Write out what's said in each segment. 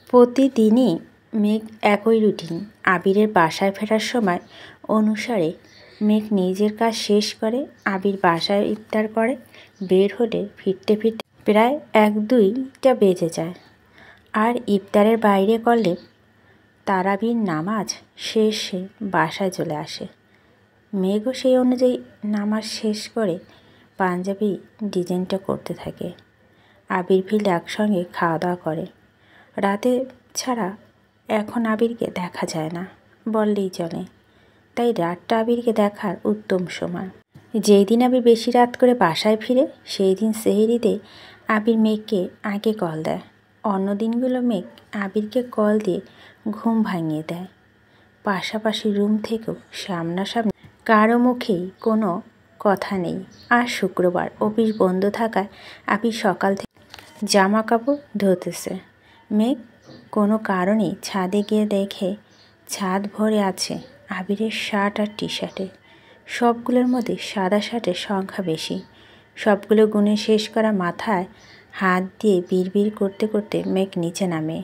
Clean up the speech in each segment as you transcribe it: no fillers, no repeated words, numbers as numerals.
প্রতিদিনই মেঘ একই রুটিন। আবিরের বাসায় ফেরার সময় অনুসারে মেঘ নিজের কাজ শেষ করে আবির বাসায় ইফতার করে বের হলে ফিরতে ফিরতে প্রায় 1-2টা বেজে যায়। আর ইফতারের বাইরে করলে তারাবির নামাজ শেষে বাসায় চলে আসে। মেঘও সেই অনুযায়ী নামাজ শেষ করে পাঞ্জাবি ডিজাইনটা করতে থাকে। আবির ফিরলে একসঙ্গে খাওয়া দাওয়া করে। রাতে ছাড়া এখন আবিরকে দেখা যায় না বললেই চলে, তাই রাতটা আবিরকে দেখার উত্তম সময়। যেই দিন আবির বেশি রাত করে বাসায় ফিরে সেই দিন সেহরিতে আবির মেঘকে আগে কল দেয়। অন্য দিনগুলো মেঘ আবিরকে কল দিয়ে ঘুম ভাঙিয়ে দেয়। পাশাপাশি রুম থেকেও সামনাসামনি কারো মুখেই কোনো কথা নেই। আর শুক্রবার অফিস বন্ধ থাকায় আবির সকাল থেকে জামা কাপড় ধুতেছে। মেঘ কোনো কারণে ছাদে গিয়ে দেখে ছাদ ভরে আছে আবিরের শার্ট আর টি শার্টে। সবগুলোর মধ্যে সাদা শার্টের সংখ্যা বেশি। সবগুলো গুনে শেষ করা মাথায় হাত দিয়ে বিড়বিড় করতে করতে মেঘ নিচে নামে।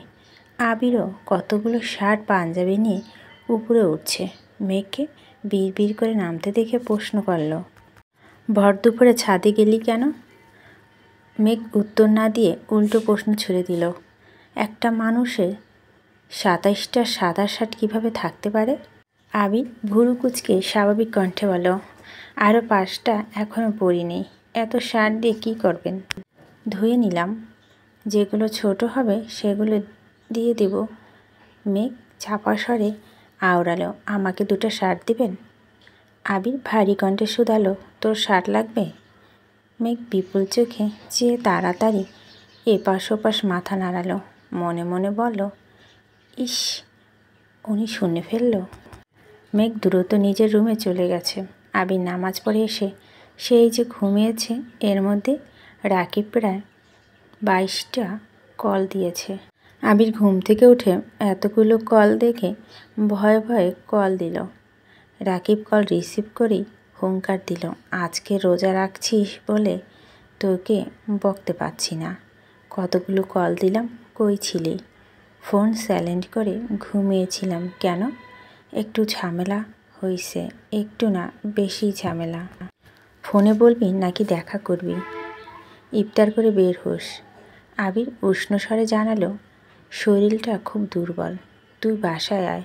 আবিরও কতগুলো শার্ট পাঞ্জাবি নিয়ে উপরে উঠছে। মেঘকে বিড়বিড় করে নামতে দেখে প্রশ্ন করল, ভর দুপুরে ছাদে গেলি কেন? মেঘ উত্তর না দিয়ে উল্টো প্রশ্ন ছুড়ে দিল, একটা মানুষের 27টা সাদা শার্ট কীভাবে থাকতে পারে? আবির ভুরু কুচকে স্বাভাবিক কণ্ঠে বলল, আরও 5টা এখনও পরিনি। এত শার্ট দিয়ে কী করবেন? ধুয়ে নিলাম, যেগুলো ছোট হবে সেগুলো দিয়ে দেব। মেঘ চাপা স্বরে আওড়ালো, আমাকে 2টা শার্ট দিবেন? আবির ভারী কণ্ঠে শুধালো, তোর শার্ট লাগবে? মেঘ বিপুল চোখে চেয়ে তাড়াতাড়ি এপাশ ওপাশ মাথা নাড়ালো। মনে মনে বলল, ইস, উনি শুনে ফেলল। মেঘ দ্রুত নিজের রুমে চলে গেছে। আবির নামাজ পড়ে এসে সেই যে ঘুমিয়েছে, এর মধ্যে রাকিব প্রায় 22টা কল দিয়েছে। আবির ঘুম থেকে উঠে এতগুলো কল দেখে ভয়ে ভয়ে কল দিল। রাকিব কল রিসিভ করেই হুঙ্কার দিল, আজকে রোজা রাখছিস বলে তোকে বকতে পারছি না। কতগুলো কল দিলাম, কই ছিলি? ফোন সাইলেন্ট করে ঘুমিয়েছিলাম। কেন? একটু ঝামেলা হইছে। একটু না, বেশি ঝামেলা। ফোনে বলবি নাকি দেখা করবি? ইফতার করে বের হোস। আবির উষ্ণ স্বরে জানালো, শরীরটা খুব দুর্বল, তুই বাসায় আয়,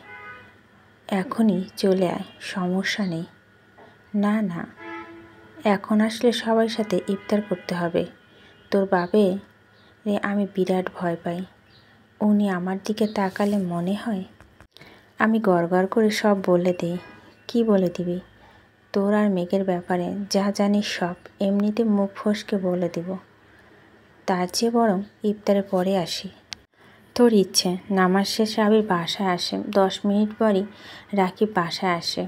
এখনই চলে আয়, সমস্যা নেই। না না, এখন আসলে সবার সাথে ইফতার করতে হবে। তোর বাবে রে আমি বিরাট ভয় পাই। উনি আমার দিকে তাকালে মনে হয় আমি গড়গড় করে সব বলে দিই। কি বলে দিবি? তোর আর মেঘের ব্যাপারে যা জানিস সব এমনিতে মুখ ফসকে বলে দিব। তার চেয়ে বরং ইফতারের পরে আসি। তোর ইচ্ছে। নামাজ শেষে আবির বাসায় আসে। 10 মিনিট পরই রাকিব বাসায় আসে।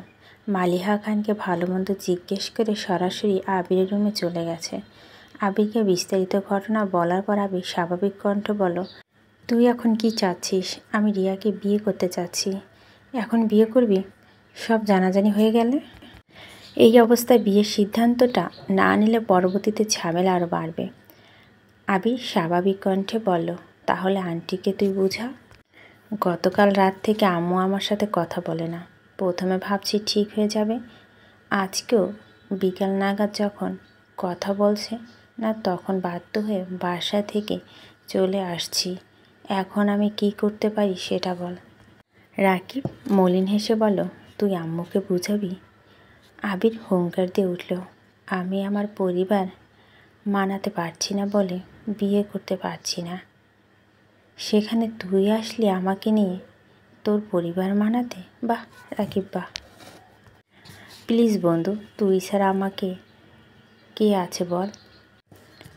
মালিহা খানকে ভালো মন্দ জিজ্ঞেস করে সরাসরি আবিরের রুমে চলে গেছে। আবিরকে বিস্তারিত ঘটনা বলার পর আবির স্বাভাবিক কণ্ঠ বলল, তুই এখন কি চাচ্ছিস? আমি রিয়াকে বিয়ে করতে চাচ্ছি। এখন বিয়ে করবি? সব জানাজানি হয়ে গেলে? এই অবস্থায় বিয়ের সিদ্ধান্তটা না নিলে পরবর্তীতে ঝামেলা আরও বাড়বে। আবির স্বাভাবিক কণ্ঠে বলল, তাহলে আন্টিকে তুই বুঝা। গতকাল রাত থেকে আম্মু আমার সাথে কথা বলে না। প্রথমে ভাবছি ঠিক হয়ে যাবে, আজকেও বিকাল নাগাদ যখন কথা বলছে না তখন বাধ্য হয়ে বাসা থেকে চলে আসছি। এখন আমি কি করতে পারি সেটা বল। রাকিব মলিন হেসে বলল, তুই আম্মুকে বুঝাবি? আবির হুঙ্কার দিয়ে উঠল, আমি আমার পরিবার মানাতে পারছি না বলে বিয়ে করতে পারছি না, সেখানে তুই আসলি আমাকে নিয়ে তোর পরিবার মানাতে? বাহ রাকিব বাহ। প্লিজ বন্ধু, তুই ছাড়া আমাকে কে আছে বল?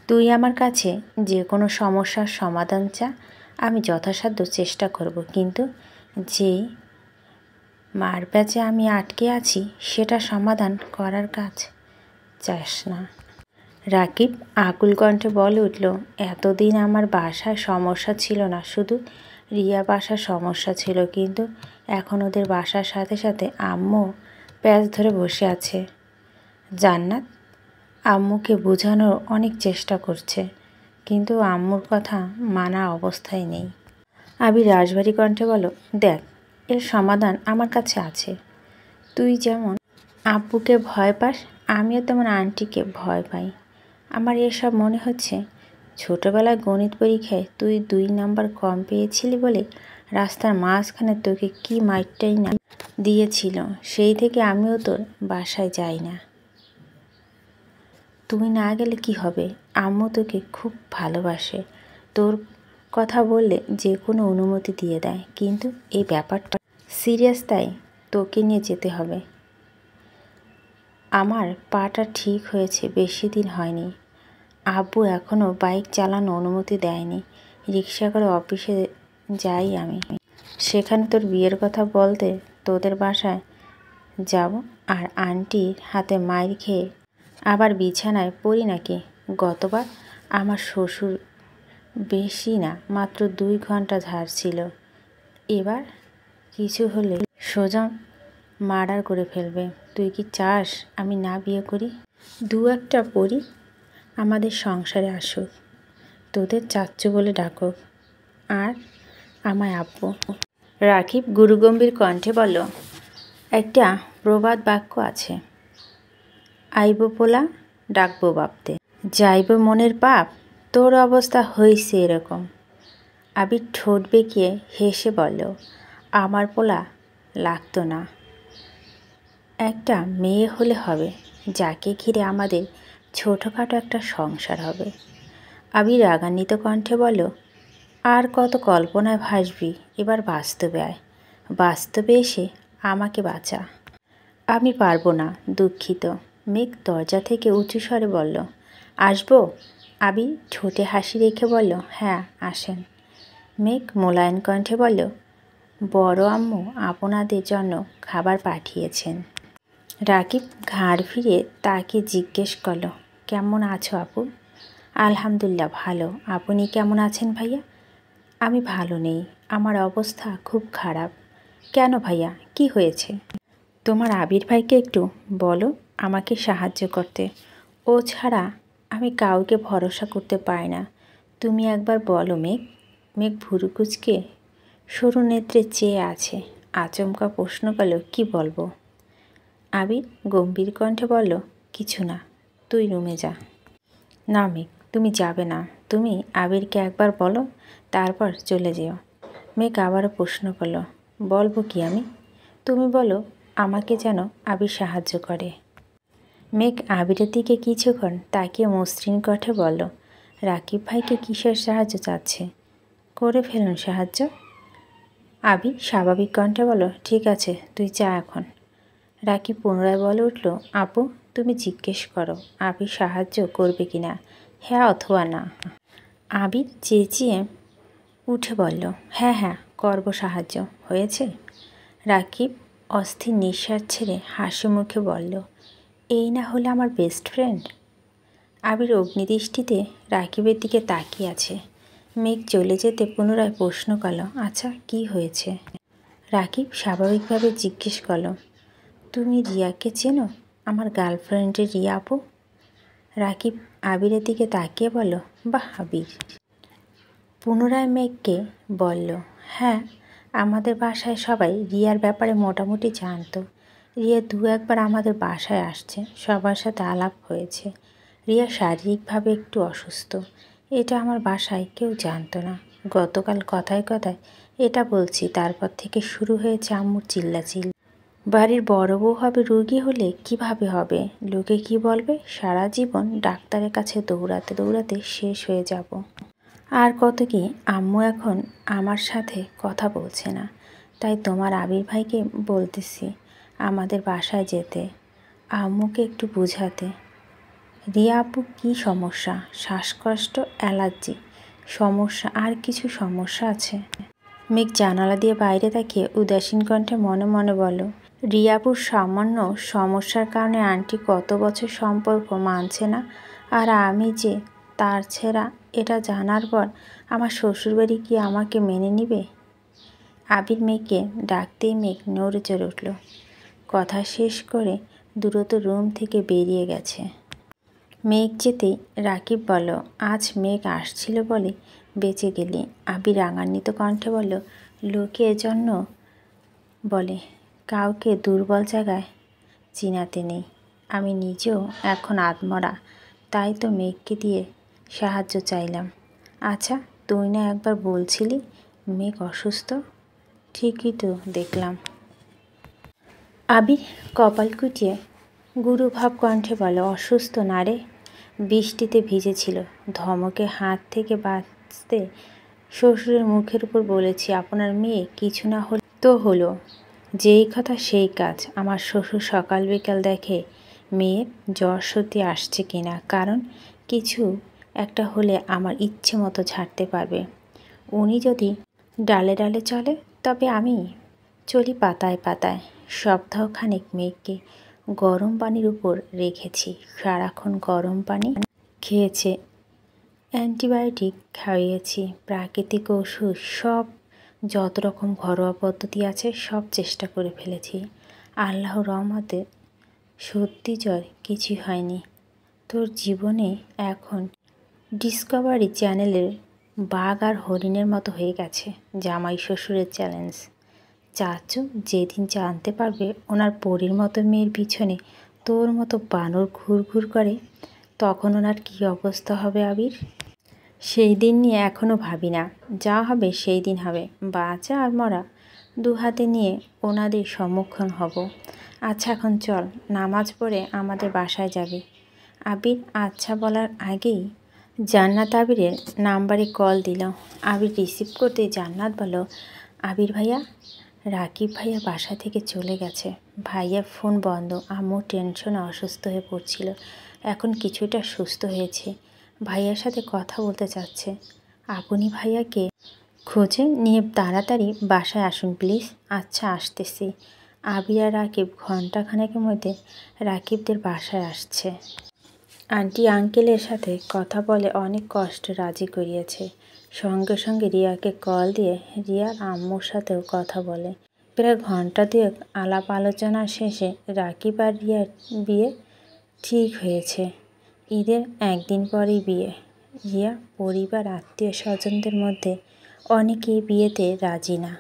তুই আমার কাছে যে কোনো সমস্যার সমাধান চা, আমি যথাসাধ্য চেষ্টা করব, কিন্তু যে মার প্যাচে আমি আটকে আছি সেটা সমাধান করার কাজ চাস না। রাকিব আকুল কণ্ঠে বলে উঠল, এতদিন আমার বাসায় সমস্যা ছিল না, শুধু রিয়া বাসার সমস্যা ছিল, কিন্তু এখন ওদের বাসার সাথে সাথে আম্মু প্যাচ ধরে বসে আছে। জান্নাত আম্মুকে বোঝানোর অনেক চেষ্টা করছে, কিন্তু আম্মুর কথা মানা অবস্থায় নেই। আবির রাশভারী কণ্ঠে বলল, দেখ, এর সমাধান আমার কাছে আছে। তুই যেমন আব্বুকে ভয় পাস, আমিও তেমন আন্টিকে ভয় পাই। আমার এসব মনে হচ্ছে ছোটোবেলায় গণিত পরীক্ষায় তুই 2 নাম্বার কম পেয়েছিলি বলে রাস্তার মাঝখানে তোকে কি মাইরটাই না দিয়েছিল, সেই থেকে আমিও তোর বাসায় যাই না। তুই না গেলে কি হবে? আম্মু তোকে খুব ভালোবাসে, তোর কথা বললে যে কোনো অনুমতি দিয়ে দেয়, কিন্তু এই ব্যাপারটা সিরিয়াস, তাই তোকে নিয়ে যেতে হবে। আমার পাটা ঠিক হয়েছে বেশি দিন হয়নি। আব্বু এখনও বাইক চালানো অনুমতি দেয়নি। রিক্সা করে অফিসে যাই আমি। সেখানে তোর বিয়ের কথা বলতে তোদের বাসায় যাব, আর আন্টির হাতে মাইর খেয়ে আবার বিছানায় পড়ি নাকি? গতবার আমার শ্বশুর বেশি না মাত্র 2 ঘন্টা ঝাড়ছিল, এবার কিছু হলে সোজা মার্ডার করে ফেলবে। তুই কি চাস আমি না বিয়ে করি? 2-1টা পরি আমাদের সংসারে আসুক, তোদের চাচ্চু বলে ডাকুক, আর আমায় আব্বু। রাকিব গুরুগম্ভীর কণ্ঠে বলল, একটা প্রবাদ বাক্য আছে, আইব পোলা ডাকব বাপতে, যাইব মনের পাপ, তোর অবস্থা হয়েছে এরকম। আবির ঠোঁট বেঁকিয়ে হেসে বলল, আমার পোলা লাগতো না, একটা মেয়ে হলে হবে, যাকে ঘিরে আমাদের ছোটোখাটো একটা সংসার হবে। আবির রাগান্বিত কণ্ঠে বলল, আর কত কল্পনায় ভাসবি, এবার বাস্তবে আয়, বাস্তবে এসে আমাকে বাঁচা। আমি পারবো না, দুঃখিত। মেঘ দরজা থেকে উঁচু স্বরে বলল, আসবো? আবির ঠোঁটে হাসি রেখে বলল, হ্যাঁ আসেন। মেঘ মোলায়েম কণ্ঠে বলল, বড় আম্মু আপনাদের জন্য খাবার পাঠিয়েছেন। রাকিব ঘাড় ফিরে তাকে জিজ্ঞেস করল, কেমন আছো আপু? আলহামদুলিল্লাহ ভালো, আপনি কেমন আছেন ভাইয়া? আমি ভালো নেই, আমার অবস্থা খুব খারাপ। কেন ভাইয়া, কি হয়েছে? তোমার আবির ভাইকে একটু বলো আমাকে সাহায্য করতে, ও ছাড়া আমি কাউকে ভরসা করতে পারি না। তুমি একবার বলো মেঘ। মেঘ ভুরু কুঁচকে সরু নেত্রে চেয়ে আছে, আচমকা প্রশ্ন করল, কি বলবো? আবির গম্ভীর কণ্ঠে বলল, কিছু না, তুই রুমে যা। না মেঘ, তুমি যাবে না, তুমি আবিরকে একবার বলো, তারপর চলে যেও। মেঘ আবারও প্রশ্ন করল, বলবো কি আমি? তুমি বলো আমাকে যেন আবির সাহায্য করে। মেঘ আবিরের দিকে কিছুক্ষণ তাকিয়ে মসৃণ কণ্ঠে বলল, রাকিব ভাইকে কিসের সাহায্য চাচ্ছে? করে ফেলুন সাহায্য। আবির স্বাভাবিক কণ্ঠে বলল, ঠিক আছে তুই যা এখন। রাকিব পুনরায় বলে উঠল, আপু তুমি জিজ্ঞেস করো আবির সাহায্য করবে কি না, হ্যাঁ অথবা না। আবির চেঁচিয়ে উঠে বলল, হ্যাঁ হ্যাঁ করব সাহায্য, হয়েছে? রাকিব অস্থির নিঃশ্বাস ছেড়ে হাসি মুখে বলল, এই না হলে আমার বেস্ট ফ্রেন্ড। আবির অগ্নিদৃষ্টিতে রাকিবের দিকে তাকিয়ে আছে। মেঘ চলে যেতে পুনরায় প্রশ্ন করল, আচ্ছা কি হয়েছে? রাকিব স্বাভাবিকভাবে জিজ্ঞেস করল, তুমি রিয়াকে চেনো, আমার গার্লফ্রেন্ডের রিয়া আপু? রাকিব আবিরের দিকে তাকিয়ে বলল, বাহ আবির। পুনরায় মেঘকে বলল, হ্যাঁ আমাদের বাসায় সবাই রিয়ার ব্যাপারে মোটামুটি জানতো। রিয়া 2-1বার আমাদের বাসায় আসছে, সবার সাথে আলাপ হয়েছে। রিয়া শারীরিকভাবে একটু অসুস্থ, এটা আমার বাসায় কেউ জানতো না। গতকাল কথায় কথায় এটা বলছি, তারপর থেকে শুরু হয়েছে আম্মুর চিল্লাচিল্লি। বাড়ির বড় বউ হবে রোগী হলে কিভাবে হবে, লোকে কি বলবে, সারা জীবন ডাক্তারের কাছে দৌড়াতে দৌড়াতে শেষ হয়ে যাব। আর কত কি, আম্মু এখন আমার সাথে কথা বলছে না, তাই তোমার আবির ভাইকে বলতেছি আমাদের বাসায় যেতে, আম্মুকে একটু বোঝাতে। রিয়া আপু কী সমস্যা? শ্বাসকষ্ট, অ্যালার্জি সমস্যা, আর কিছু সমস্যা আছে? মেঘ জানালা দিয়ে বাইরে তাকিয়ে উদাসীন কণ্ঠে মনে মনে বলল, রিয়া আপুর সামান্য সমস্যার কারণে আন্টি কত বছর সম্পর্ক মানছে না, আর আমি যে তার ছেঁড়া, এটা জানার পর আমার শ্বশুরবাড়ি কি আমাকে মেনে নিবে? আবির মেঘকে ডাকতেই মেঘ নড়ে চড়ে উঠল। কথা শেষ করে দ্রুত রুম থেকে বেরিয়ে গেছে। মেঘ যেতেই রাকিব বলল, আজ মেঘ আসছিল বলে বেঁচে গেলি। আবির রাগান্বিত কণ্ঠে বলল, লোকে এজন্য বলে কাউকে দুর্বল জায়গায় চিনাতে নেই। আমি নিজেও এখন আধমরা, তাই তো মেঘকে দিয়ে সাহায্য চাইলাম। আচ্ছা, তুই না একবার বলছিলি মেঘ অসুস্থ? ঠিকই তো দেখলাম। আবির কপাল কুটিয়ে গুরুভাব কণ্ঠে বলে, অসুস্থ না রে, বৃষ্টিতে ভিজেছিল। ধমকে হাত থেকে বাঁচতে শ্বশুরের মুখের উপর বলেছি, আপনার মেয়ে কিছু না হলে তো হলো। যেই কথা সেই কাজ। আমার শ্বশুর সকাল বিকাল দেখে মেয়ের জ্বর সর্দি আসছে কিনা, কারণ কিছু একটা হলে আমার ইচ্ছে মতো ঝাড়তে পারবে। উনি যদি ডালে ডালে চলে, তবে আমি চলি পাতায় পাতায়। সপ্তাহখানেক মেয়েকে গরম পানির উপর রেখেছি। সারাক্ষণ গরম পানি খেয়েছে, অ্যান্টিবায়োটিক খাইয়েছি, প্রাকৃতিক ওষুধ, সব যত রকম ঘরোয়া পদ্ধতি আছে সব চেষ্টা করে ফেলেছি। আল্লাহর রহমতে সত্যি জ্বর কিছুই হয়নি। তোর জীবনে এখন ডিসকভারি চ্যানেলের বাঘ আর হরিণের মতো হয়ে গেছে। জামাই শ্বশুরের চ্যালেঞ্জ। চাচু যেদিন জানতে পারবে ওনার পরীর মতো মেয়ের পিছনে তোর মতো বানর ঘুরঘুর করে, তখন ওনার কী অবস্থা হবে আবির? সেই দিন নিয়ে এখনও ভাবি না। যা হবে সেই দিন হবে। বাঁচা আর মরা দু হাতে নিয়ে ওনাদের সম্মুখীন হব। আচ্ছা, এখন চল, নামাজ পড়ে আমাদের বাসায় যাবি। আবির আচ্ছা বলার আগেই জান্নাত আবিরের নাম্বারে কল দিল। আবির রিসিভ করতে জান্নাত বলল, আবির ভাইয়া, রাকিব ভাইয়া বাসা থেকে চলে গেছে। ভাইয়ার ফোন বন্ধ। আম্মু টেনশনে অসুস্থ হয়ে পড়ছিল, এখন কিছুটা সুস্থ হয়েছে। ভাইয়ার সাথে কথা বলতে চাচ্ছে। আপনি ভাইয়াকে খোঁজে নিয়ে তাড়াতাড়ি বাসায় আসুন প্লিজ। আচ্ছা, আসতেছি। আবির আর রাকিব ঘণ্টাখানেকের মধ্যে রাকিবদের বাসায় আসছে। আন্টি আঙ্কেলের সাথে কথা বলে অনেক কষ্ট রাজি করিয়েছে। সঙ্গে সঙ্গে রিয়াকে কল দিয়ে রিয়ার আম্মুর সাথেও কথা বলে। প্রায় ঘন্টা দুয়েক আলাপ আলোচনা শেষে রাকিব আর রিয়ার বিয়ে ঠিক হয়েছে। ঈদের একদিন পরেই বিয়ে। রিয়া পরিবার আত্মীয় স্বজনদের মধ্যে অনেকেই বিয়েতে রাজি না,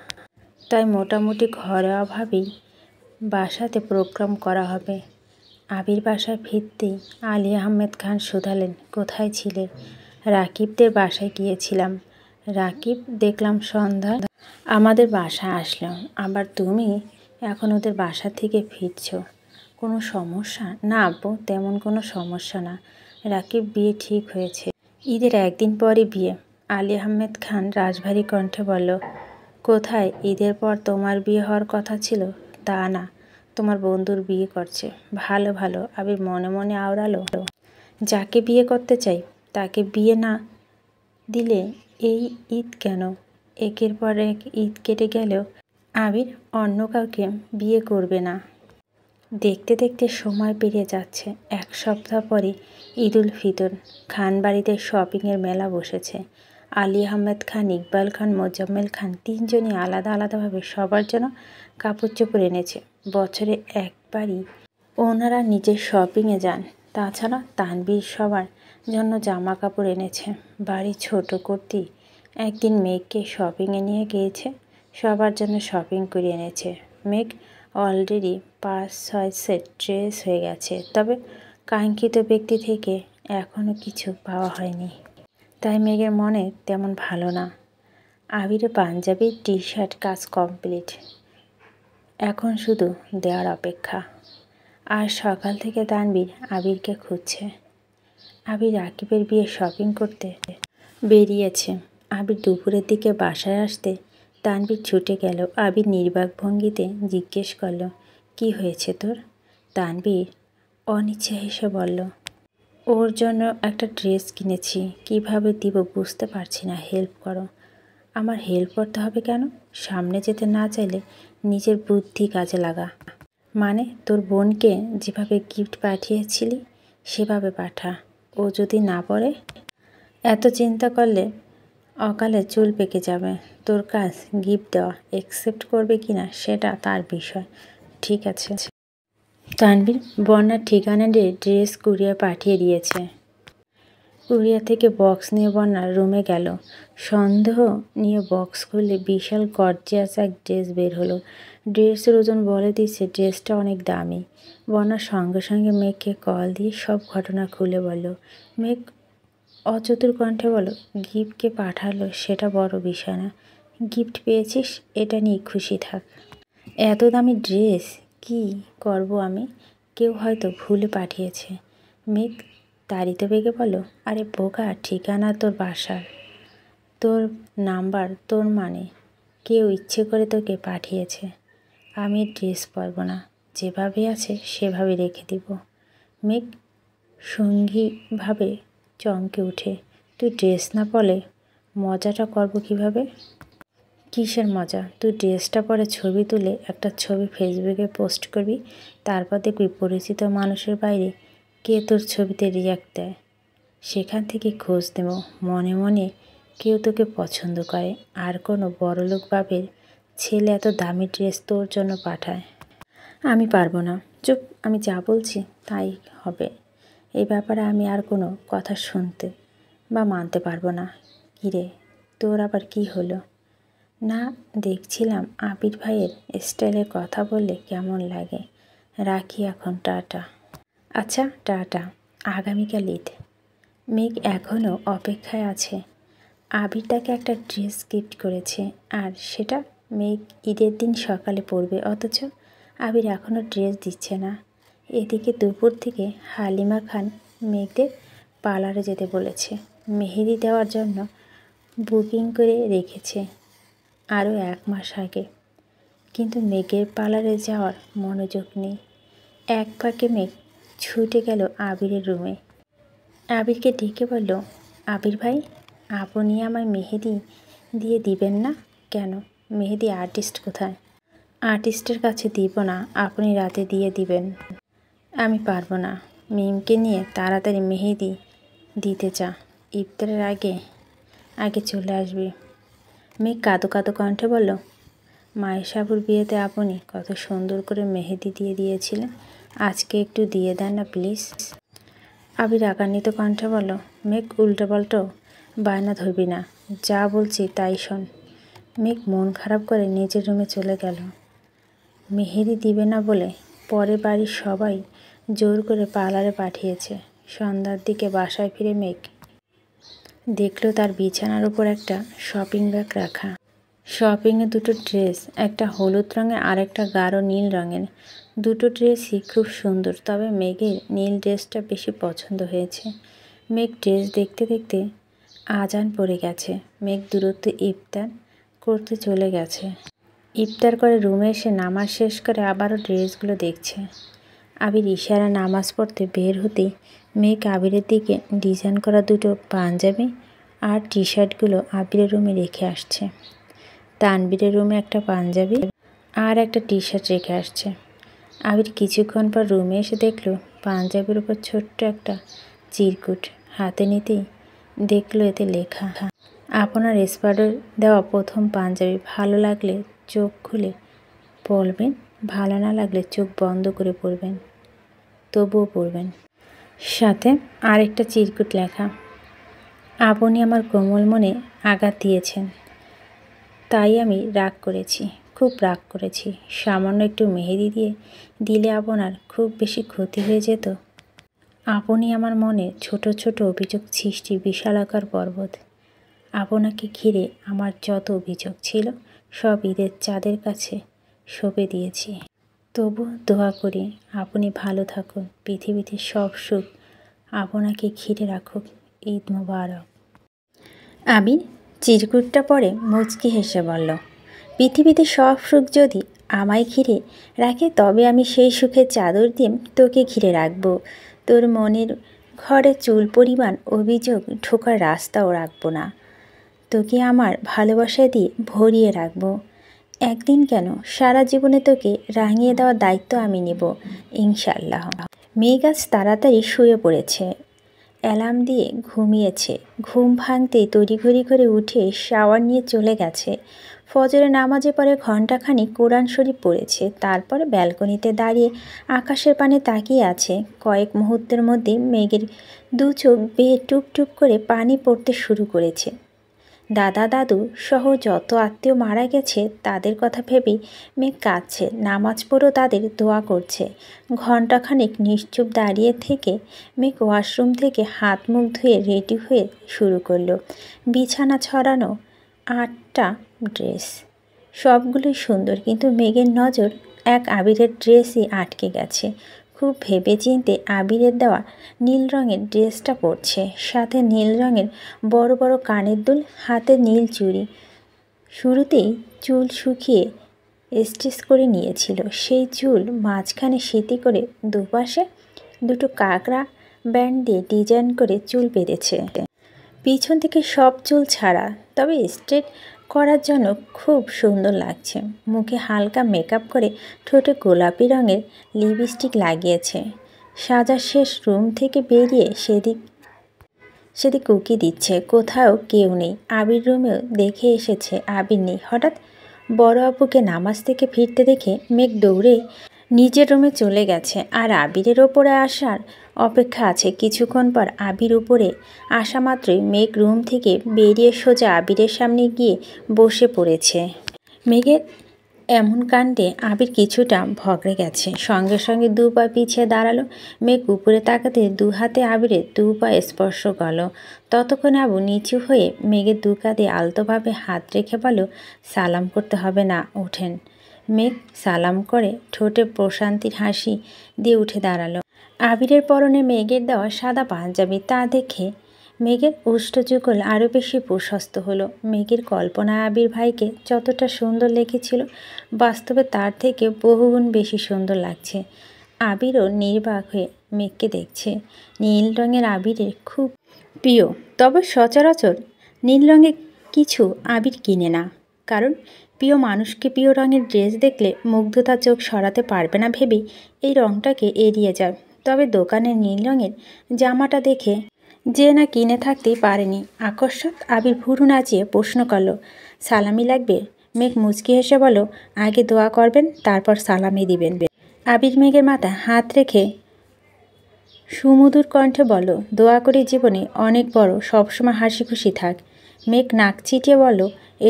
তাই মোটামুটি ঘরোয়াভাবেই বাসাতে প্রোগ্রাম করা হবে। আবির বাসায় ফিরতেই আলী আহমেদ খান শুধালেন, কোথায় ছিলে? রাকিবদের বাসায় গিয়েছিলাম। রাকিব দেখলাম সন্ধ্যায় আমাদের বাসায় আসলাম, আবার তুমি এখন ওদের বাসা থেকে ফিরছ। কোনো সমস্যা? না আব্বু, তেমন কোনো সমস্যা না। রাকিব বিয়ে ঠিক হয়েছে, ঈদের একদিন পরই বিয়ে। আলী আহমেদ খান রাজভারী কণ্ঠে বলল, কোথায়? ঈদের পর তোমার বিয়ে হওয়ার কথা ছিল। তা না, তোমার বন্ধুর বিয়ে করছে। ভালো ভালো। আবির মনে মনে আওড়ালো, যাকে বিয়ে করতে চাই তাকে বিয়ে না দিলে এই ঈদ কেন? একের পর এক ঈদ কেটে গেলেও আবির অন্য কাউকে বিয়ে করবে না। দেখতে দেখতে সময় পেরিয়ে যাচ্ছে। এক সপ্তাহ পরে ঈদ উল ফিতর। খান বাড়িতে শপিংয়ের মেলা বসেছে। আলী আহমেদ খান, ইকবাল খান, মোজাম্মেল খান তিনজনই আলাদা আলাদাভাবে সবার জন্য কাপড় চোপড় এনেছে। বছরে একবারই ওনারা নিজের শপিংয়ে যান। তাছাড়া তানবীর সবার জন্য জামা কাপড় এনেছে। বাড়ি ছোট করতেই একদিন মেঘকে শপিংয়ে নিয়ে গিয়েছে। সবার জন্য শপিং করে এনেছে। মেঘ অলরেডি 5-6 সেট ড্রেস হয়ে গেছে, তবে কাঙ্ক্ষিত ব্যক্তি থেকে এখনও কিছু পাওয়া হয়নি, তাই মেঘের মনে তেমন ভালো না। আবিরের পাঞ্জাবি টি শার্ট কাজ কমপ্লিট, এখন শুধু দেওয়ার অপেক্ষা। আর সকাল থেকে তানবীর আবিরকে খুঁজছে। আবির রাকিবের বিয়ে শপিং করতে বেরিয়েছে। আবির দুপুরের দিকে বাসায় আসতে তানবীর ছুটে গেল। আবির নির্বাক ভঙ্গিতে জিজ্ঞেস করল, কি হয়েছে তোর? তানবীর অনিচ্ছা হেসে বলল, ওর জন্য একটা ড্রেস কিনেছি, কিভাবে দিব বুঝতে পারছি না, হেল্প করো। আমার হেল্প করতে হবে কেন? সামনে যেতে না চাইলে নিজের বুদ্ধি কাজে লাগা। মানে তোর বোনকে যেভাবে গিফট পাঠিয়েছিলি সেভাবে পাঠা। ও যদি না পড়ে? এত চিন্তা করলে অকালে চুল পেকে যাবে। তোর কাজ গিফট দেওয়া, অ্যাকসেপ্ট করবে কিনা সেটা তার বিষয়। ঠিক আছে। তানবীর বন্যার ঠিকানা দিয়ে ড্রেস কুরিয়ার পাঠিয়ে দিয়েছে। কুরিয়ার থেকে বক্স নিয়ে বন্যার রুমে গেল। সন্দেহ নিয়ে বক্স খুললে বিশাল গর্জিয়াস এক ড্রেস বের হলো। ড্রেসের ওজন বলে দিচ্ছে ড্রেসটা অনেক দামি। বন্যার সঙ্গে সঙ্গে মেঘকে কল দিয়ে সব ঘটনা খুলে বলল। মেঘ অচতুর কণ্ঠে বলল, গিফটকে পাঠালো সেটা বড় বিষয় না, গিফট পেয়েছিস এটা নিয়ে খুশি থাক। এত দামি ড্রেস কি করব আমি? কেউ হয়তো ভুলে পাঠিয়েছে। মেঘ তাড়িত বেগে বলল, আরে বোকা, ঠিকানা তোর বাসার, তোর নাম্বার তোর, মানে কেউ ইচ্ছে করে তোকে পাঠিয়েছে। আমি ড্রেস পরব না, যেভাবে আছে সেভাবে রেখে দিব। মেঘ সঙ্গীভাবে চমকে উঠে, তুই ড্রেস না পরলে মজাটা করব কিভাবে? কিসের মজা? তুই ড্রেসটা পরে ছবি তুলে একটা ছবি ফেসবুকে পোস্ট করবি, তারপর দেখবি পরিচিত মানুষের বাইরে কে তোর ছবিতে রিয়াক্ট দেয়। সেখান থেকে খোঁজ নেব মনে মনে কেউ তোকে পছন্দ করে, আর কোনো বড়লোক বাপের ছেলে এত দামি ড্রেস তোর জন্য পাঠায়। আমি পারবো না। চুপ, আমি যা বলছি তাই হবে। এই ব্যাপারে আমি আর কোনো কথা শুনতে বা মানতে পারবো না। কিরে, তোর আবার কি হলো? না, দেখছিলাম আবির ভাইয়ের স্টাইলে কথা বললে কেমন লাগে। রাখি এখন, টাটা। আচ্ছা, টাটা, আগামীকাল ঈদ। মেঘ এখনও অপেক্ষায় আছে। আবির তাকে একটা ড্রেস গিফট করেছে, আর সেটা মেঘ ঈদের দিন সকালে পরবে, অথচ আবির এখনও ড্রেস দিচ্ছে না। এদিকে দুপুর থেকে হালিমা খান মেঘদের পার্লারে যেতে বলেছে, মেহেদি দেওয়ার জন্য বুকিং করে রেখেছে আরও 1 মাস আগে। কিন্তু মেঘের পার্লারে যাওয়ার মনোযোগ নেই। এক ফাঁকে মেঘ ছুটে গেল আবিরের রুমে। আবিরকে ডেকে বলল, আবির ভাই, আপনি আমায় মেহেদি দিয়ে দিবেন না কেন? মেহেদি আর্টিস্ট কোথায়? আর্টিস্টের কাছে দিব না, আপনি রাতে দিয়ে দিবেন। আমি পারবো না। মিমকে নিয়ে তাড়াতাড়ি মেহেদি দিতে চা, ইফতারের আগে আগে চলে আসবে। মেঘ কাঁদো কাঁদো কণ্ঠে বলল, মায়ের সাবুর বিয়েতে আপনি কত সুন্দর করে মেহেদি দিয়ে দিয়েছিলেন, আজকে একটু দিয়ে দেন না প্লিজ। আবির রাগান্বিত কণ্ঠে বলল, মেঘ উল্টো পাল্টো বায়না ধরবি না, যা বলছি তাই শোন। মেঘ মন খারাপ করে নিজের রুমে চলে গেল। মেহেদি দিবে না বলে পরে বাড়ির সবাই জোর করে পার্লারে পাঠিয়েছে। সন্ধ্যার দিকে বাসায় ফিরে মেঘ দেখল তার বিছানার উপর একটা শপিং ব্যাগ রাখা। শপিংয়ে 2টো ড্রেস, একটা হলুদ রঙের আর একটা গাঢ় নীল রঙের। 2টো ড্রেসই খুব সুন্দর, তবে মেঘের নীল ড্রেসটা বেশি পছন্দ হয়েছে। মেঘ ড্রেস দেখতে দেখতে আজান পড়ে গেছে। মেঘ দূরত্ব ইফতার করতে চলে গেছে। ইফতার করে রুমে এসে নামাজ শেষ করে আবারও ড্রেসগুলো দেখছে। আবির ইশারা নামাজ পড়তে বের হতেই মেঘ আবিরের দিকে ডিজাইন করা 2টো পাঞ্জাবি আর টি শার্টগুলো আবিরের রুমে রেখে আসছে। তানবীরের রুমে একটা পাঞ্জাবি আর একটা টি শার্ট রেখে আসছে। আবির কিছুক্ষণ পর রুমে এসে দেখল পাঞ্জাবির উপর ছোট্ট একটা চিরকুট। হাতে নিতেই দেখল এতে লেখা, আপনার স্পাডার দেওয়া প্রথম পাঞ্জাবি, ভালো লাগলে চোখ খুলে পরবেন, ভালো না লাগলে চোখ বন্ধ করে পরবেন, তবুও পরবেন। সাথে আরেকটা চিরকুট লেখা, আপনি আমার কোমল মনে আঘাত দিয়েছেন, তাই আমি রাগ করেছি, খুব রাগ করেছি। সামান্য একটু মেহেদি দিয়ে দিলে আপনার খুব বেশি ক্ষতি হয়ে যেত। আপনি আমার মনে ছোট ছোট অভিযোগ সৃষ্টি বিশালাকার পর্বত। আপনাকে ঘিরে আমার যত অভিযোগ ছিল সব ঈদের চাঁদের কাছে সঁপে দিয়েছি। তবু দোয়া করি আপনি ভালো থাকুন, পৃথিবীতে সব সুখ আপনাকে ঘিরে রাখুক। ঈদ মোবারক। আবির চিরকুটটা পরে মুচকি হেসে বলল, পৃথিবীতে সব সুখ যদি আমায় ঘিরে রাখে, তবে আমি সেই সুখের চাদর দিয়ে তোকে ঘিরে রাখবো। তোর মনের ঘরে চুল পরিমাণ অভিযোগ ঢোকার রাস্তাও রাখবো না। তোকে আমার ভালোবাসা দিয়ে ভরিয়ে রাখবো। একদিন কেন, সারা জীবনে তোকে রাঙিয়ে দেওয়ার দায়িত্ব আমি নেব, ইনশাআল্লাহ। মেঘ আজ তাড়াতাড়ি শুয়ে পড়েছে। অ্যালার্ম দিয়ে ঘুমিয়েছে। ঘুম ভাঙতেই তড়িঘড়ি করে উঠে শাওয়ার নিয়ে চলে গেছে। ফজরের নামাজে পরে ঘণ্টাখানিক কোরআন শরীফ পড়েছে। তারপর ব্যালকনিতে দাঁড়িয়ে আকাশের পানে তাকিয়ে আছে। কয়েক মুহূর্তের মধ্যে মেঘের দু চোখ বেয়ে টুপটুপ করে পানি পড়তে শুরু করেছে। দাদা দাদু সহ যত আত্মীয় মারা গেছে তাদের কথা ভেবেই মেঘ কাঁদছে। নামাজ পড়েও তাদের দোয়া করছে। ঘণ্টাখানেক নিশ্চুপ দাঁড়িয়ে থেকে মেঘ ওয়াশরুম থেকে হাত মুখ ধুয়ে রেডি হয়ে শুরু করলো। বিছানা ছড়ানো 8টা ড্রেস, সবগুলোই সুন্দর, কিন্তু মেঘের নজর এক আবিরের ড্রেসই আটকে গেছে। খুব ভেবেচিন্তে আবিরের দেওয়া নীল রঙের ড্রেসটা পরছে, সাথে নীল রঙের বড় বড় কানের দুল, হাতে নীল চুড়ি। শুরুতেই চুল শুকিয়ে স্ট্রেচ করে নিয়েছিল, সেই চুল মাঝখানে সিঁথি করে দুপাশে দুটো কাঁকড়া ব্যান্ড দিয়ে ডিজাইন করে চুল বেঁধেছে। পিছন থেকে সব চুল ছাড়া, তবে স্ট্রেট করার জন্য খুব সুন্দর লাগছে। মুখে হালকা মেকআপ করে ঠোঁটে গোলাপি রঙের লিপস্টিক লাগিয়েছে। সাজা শেষ রুম থেকে বেরিয়ে সেদিক উকি দিচ্ছে। কোথাও কেউ নেই। আবির রুমেও দেখে এসেছে আবির নেই। হঠাৎ বড় আপুকে নামাজ থেকে ফিরতে দেখে মেঘ দৌড়ে নিজের রুমে চলে গেছে। আর আবিরের ওপরে আসার অপেক্ষা আছে। কিছুক্ষণ পর আবির উপরে আসা মাত্রই মেঘ রুম থেকে বেরিয়ে সোজা আবিরের সামনে গিয়ে বসে পড়েছে। মেঘের এমন কাণ্ডে আবির কিছুটা ভগড়ে গেছে। সঙ্গে সঙ্গে 2 পা পিছিয়ে দাঁড়ালো। মেঘ উপরে তাকাতে 2 হাতে আবিরের 2 পা স্পর্শ করল। ততক্ষণে আবু নিচু হয়ে মেঘের 2 কাঁধে আলতোভাবে হাত রেখে বলল, সালাম করতে হবে না, ওঠেন। মেঘ সালাম করে ঠোঁটে প্রশান্তির হাসি দিয়ে উঠে দাঁড়ালো। আবিরের পরনে মেঘের দেওয়া সাদা পাঞ্জাবি, তা দেখে মেঘের ওষ্ঠযুগল আরও বেশি প্রশস্ত হলো। মেঘের কল্পনা আবির ভাইকে যতটা সুন্দর লেগেছিল, বাস্তবে তার থেকে বহুগুণ বেশি সুন্দর লাগছে। আবিরও নির্বাক হয়ে মেঘকে দেখছে। নীল রঙের আবিরের খুব প্রিয়, তবে সচরাচর নীল রঙের কিছু আবির কিনে না, কারণ প্রিয় মানুষকে প্রিয় রঙের ড্রেস দেখলে মুগ্ধতার চোখ সরাতে পারবে না ভেবেই এই রঙটাকে এড়িয়ে যায়। তবে দোকানের নীল রঙের জামাটা দেখে যে না কিনে থাকতেই পারেনি। আকস্মাৎ আবির ভুরু নাচিয়ে প্রশ্ন করল, সালামি লাগবে? মেঘ মুচকি হেসে বলল, আগে দোয়া করবেন, তারপর সালামি দিবেন। আবির মেঘের মাথায় হাত রেখে সুমধুর কণ্ঠে বলল, দোয়া করি জীবনে অনেক বড়, সবসময় হাসি খুশি থাক। মেঘ নাক চিটিয়ে বলল,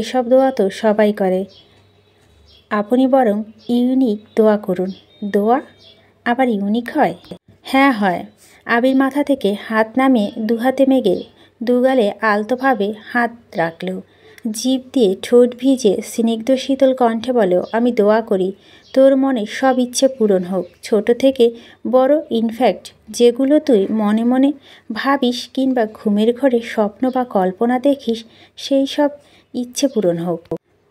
এসব দোয়া তো সবাই করে, আপনি বরং ইউনিক দোয়া করুন। দোয়া আবার ইউনিক হয়? হ্যাঁ হয়। আবির মাথা থেকে হাত নামিয়ে 2 হাতে মেঘের 2 গালে আলতোভাবে হাত রাখল। জিভ দিয়ে ঠোঁট ভিজে স্নিগ্ধ শীতল কণ্ঠে বলল, আমি দোয়া করি তোর মনে সব ইচ্ছে পূরণ হোক, ছোট থেকে বড়, ইনফ্যাক্ট যেগুলো তুই মনে মনে ভাবিস কিংবা ঘুমের ঘরে স্বপ্ন বা কল্পনা দেখিস, সেই সব ইচ্ছে পূরণ হোক।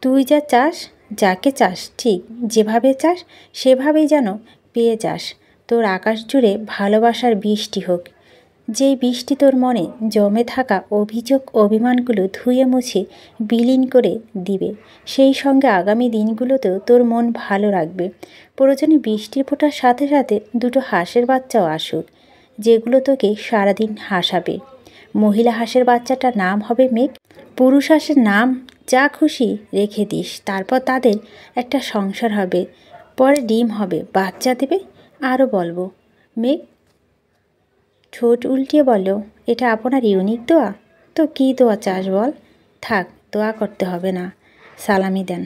তুই যা চাস, যাকে চাস, ঠিক যেভাবে চাস সেভাবেই যেন পেয়ে যাস। তোর আকাশ জুড়ে ভালোবাসার বৃষ্টি হোক, যেই বৃষ্টি তোর মনে জমে থাকা অভিযোগ অভিমানগুলো ধুয়ে মুছে বিলীন করে দিবে। সেই সঙ্গে আগামী দিনগুলোতেও তোর মন ভালো রাখবে। প্রয়োজনে বৃষ্টির ফোঁটার সাথে সাথে 2টো হাঁসের বাচ্চাও আসুক, যেগুলো তোকে সারাদিন হাসাবে। মহিলা হাঁসের বাচ্চাটার নাম হবে মেঘ, পুরুষ হাঁসের নাম যা খুশি রেখে দিস। তারপর তাদের একটা সংসার হবে, পরে ডিম হবে, বাচ্চা দেবে। আরও বলবো। মেঘ ঠোঁট উল্টিয়ে বলল, এটা আপনার ইউনিক দোয়া? তো কী দোয়া চাস বল? থাক, দোয়া করতে হবে না, সালামি দেন।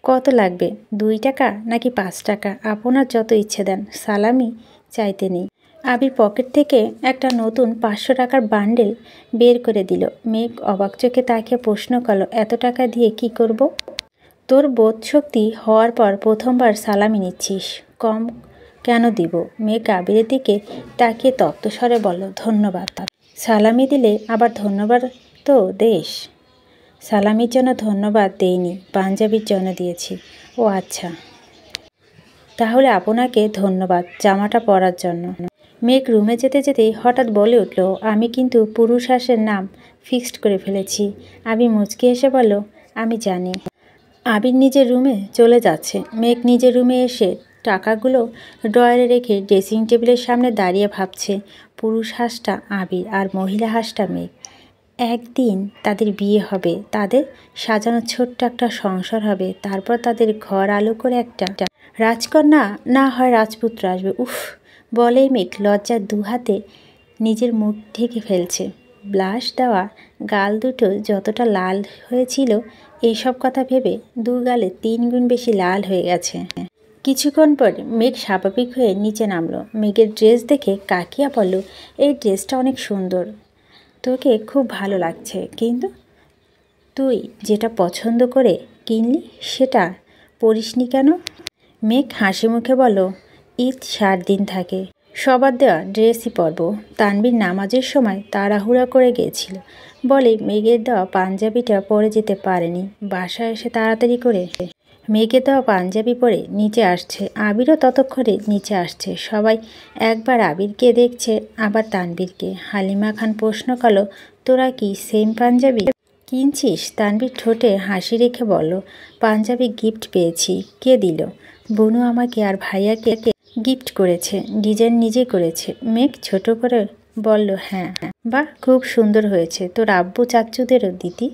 কত লাগবে? 2 টাকা নাকি 5 টাকা? আপনার যত ইচ্ছে দেন, সালামি চাইতে নেই। আবির পকেট থেকে একটা নতুন 500 টাকার বান্ডেল বের করে দিল। মেঘ অবাক চোখে তাকিয়ে প্রশ্ন করল, এত টাকা দিয়ে কি করব? তোর বোধশক্তি হওয়ার পর প্রথমবার সালামি নিচ্ছিস, কম কেন দিব? মেঘ আবিরের দিকে তাকিয়ে তপ্তস্বরে বলল, ধন্যবাদ। সালামি দিলে আবার ধন্যবাদ তো দেশ? সালামির জন্য ধন্যবাদ দেইনি, পাঞ্জাবির জন্য দিয়েছি। ও আচ্ছা, তাহলে আপনাকে ধন্যবাদ জামাটা পরার জন্য। মেঘ রুমে যেতে যেতেই হঠাৎ বলে উঠল, আমি কিন্তু পুরুষ হাঁসের নাম ফিক্সড করে ফেলেছি। আবির মুচকি হেসে বলল, আমি জানি। আবির নিজের রুমে চলে যাচ্ছে। মেঘ নিজের রুমে এসে টাকাগুলো ড্রয়ারে রেখে ড্রেসিং টেবিলের সামনে দাঁড়িয়ে ভাবছে, পুরুষ হাঁসটা আবির আর মহিলা হাঁসটা মেঘ। একদিন তাদের বিয়ে হবে, তাদের সাজানো ছোট্ট একটা সংসার হবে, তারপর তাদের ঘর আলো করে একটা রাজকন্যা না হয় রাজপুত্র আসবে। উফ, বলেই মেঘ লজ্জার দুহাতে নিজের মুখ ঢেকে ফেলছে। ব্লাশ দেওয়া গাল দুটো যতটা লাল হয়েছিল, এইসব কথা ভেবে দু গালে 3 গুণ বেশি লাল হয়ে গেছে। কিছুক্ষণ পর মেঘ স্বাভাবিক হয়ে নিচে নামলো। মেঘের ড্রেস দেখে কাকিয়া বলল, এই ড্রেসটা অনেক সুন্দর, তোকে খুব ভালো লাগছে, কিন্তু তুই যেটা পছন্দ করে কিনলি সেটা পরিসনি কেন? মেঘ হাসি মুখে বলল, ঈদ 7 দিন থাকে, সবার দেওয়া ড্রেসই পরব। তানবীর নামাজের সময় তাড়াহুড়া করে গিয়েছিল বলে মেঘের দেওয়া পাঞ্জাবিটা পরে যেতে পারেনি। বাসায় এসে তাড়াতাড়ি করে মেঘের দেওয়া পাঞ্জাবি পরে নিচে আসছে। আবিরও ততক্ষণে নিচে আসছে। সবাই একবার আবিরকে দেখছে, আবার তানবীরকে। হালিমা খান প্রশ্ন করল, তোরা কি সেম পাঞ্জাবি কিনছিস? তানবীর ঠোঁটে হাসি রেখে বলল, পাঞ্জাবি গিফট পেয়েছি। কে দিল? বনু আমাকে আর ভাইয়াকে গিফট করেছে, ডিজাইন নিজে করেছে। মেঘ ছোট করে বলল, হ্যাঁ, বাহ, খুব সুন্দর হয়েছে। তোর আব্বু চাচ্চুদেরও দিতি,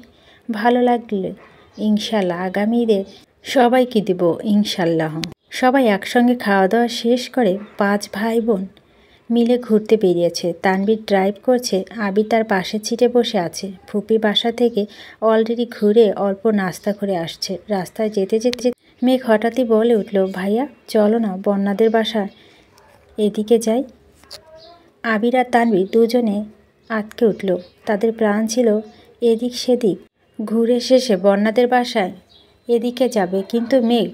ভালো লাগলে ইনশাল্লাহ আগামী ঈদের সবাইকে দেব ইনশাল্লাহ। সবাই একসঙ্গে খাওয়া দাওয়া শেষ করে 5 ভাই বোন মিলে ঘুরতে বেরিয়েছে। তানবীর ড্রাইভ করছে, আবির তার পাশের সিটে বসে আছে। ফুপি বাসা থেকে অলরেডি ঘুরে অল্প নাস্তা করে আসছে। রাস্তায় যেতে যেতে মেঘ হঠাৎই বলে উঠল, ভাইয়া চলো না বন্যাদের বাসা এদিকে যাই। আবির আর তানবীর দুজনে আটকে উঠল। তাদের প্ল্যান ছিল এদিক সেদিক ঘুরে শেষে বন্যাদের বাসায় এদিকে যাবে, কিন্তু মেঘ